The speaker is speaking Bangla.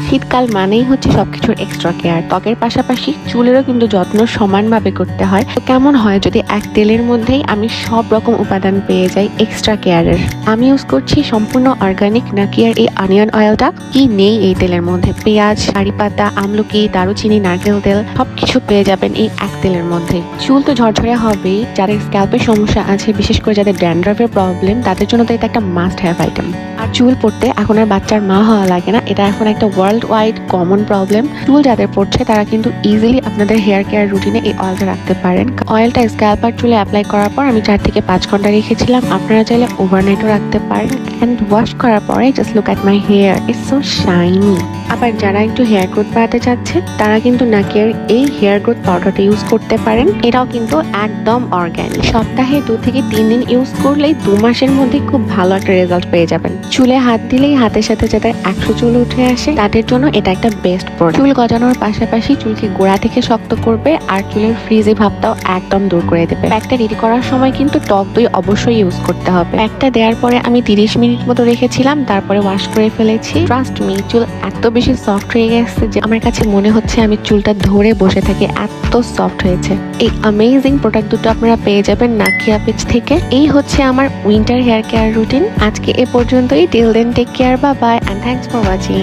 শীতকাল মানেই হচ্ছে সবকিছুর এক্সট্রা কেয়ার। ত্বকের পাশাপাশি চুলেরও কিন্তু যত্ন সমানভাবে করতে হয়। তো কেমন হয় যদি এক তেলের মধ্যেই আমি সব রকম উপাদান পেয়ে যাই এক্সট্রা কেয়ারের। আমি ইউজ করছি সম্পূর্ণ অর্গানিক নাকিয়ার এই অনিয়ন অয়েলটা। কি নেই এই তেলের মধ্যে? পেঁয়াজ, কারি পাতা, আমলকি, দারুচিনি, নারকেল তেল সবকিছু পেয়ে যাবেন এই এক তেলের মধ্যে। চুল তো ঝরঝরে হবেই, যাদের স্ক্যাল্পের সমস্যা আছে, বিশেষ করে যাদের ড্যান্ড্রাফের প্রবলেম, তাদের জন্য তো এটা একটা মাস্ট হ্যাভ আইটেম। আর চুল পড়তে এখন আর বাচ্চার মা হওয়া লাগে না, এটা এখন একটা ওয়ার্ল্ড ওয়াইড কমন প্রবলেম। চুল যাদের পড়ছে তারা কিন্তু ইজিলি আপনাদের হেয়ার কেয়ার রুটিনে এই অয়েলটা রাখতে পারেন। অয়েলটা স্ক্যাল্প আর চুলে অ্যাপ্লাই করার পর আমি 4 থেকে 5 ঘন্টা রেখেছিলাম। আপনারা চাইলে ওভারনাইটও রাখতে পারেন। অ্যান্ড ওয়াশ করার পরে just look at my hair, it's so shiny. আবার যারা একটু হেয়ার গ্রোথ বাড়াতে চাচ্ছে তারা কিন্তু নাকিয়ার এই হেয়ার গ্রোথ পাউডারটা ইউজ করতে পারেন। এটাও কিন্তু একদম অর্গ্যানিক। সপ্তাহে 2 থেকে 3 দিন ইউজ করলেই 2 মাসের মধ্যে খুব ভালো একটা রেজাল্ট পেয়ে যাবেন। চুলে হাত দিলেই হাতের সাথে যাদের 100 চুল উঠে আসে তাদের জন্য এটা একটা বেস্ট প্রোডাক্ট। চুল গজানোর পাশাপাশি চুলকে গোড়া থেকে শক্ত করবে আর চুলের ফ্রিজি ভাবটাও একদম দূর করে দেবে। প্যাকটা রেডি করার সময় কিন্তু টক দই অবশ্যই ইউজ করতে হবে। প্যাকটা দেওয়ার পরে আমি 30 মিনিট মতো রেখেছিলাম, তারপরে ওয়াশ করে ফেলেছি। ট্রাস্ট মি, চুল এত বেশি সফট হয়ে গেছে যে আমার কাছে মনে হচ্ছে আমি চুলটা ধরে বসে থাকি, এত সফট হয়েছে। এই অ্যামেজিং প্রোডাক্ট দুটো আপনারা পেয়ে যাবেন নাকিয়া পেজ থেকে। এই হচ্ছে আমার উইন্টার হেয়ার কেয়ার রুটিন। আজকে এ পর্যন্তই। Till then take care, bye bye, and thanks for watching.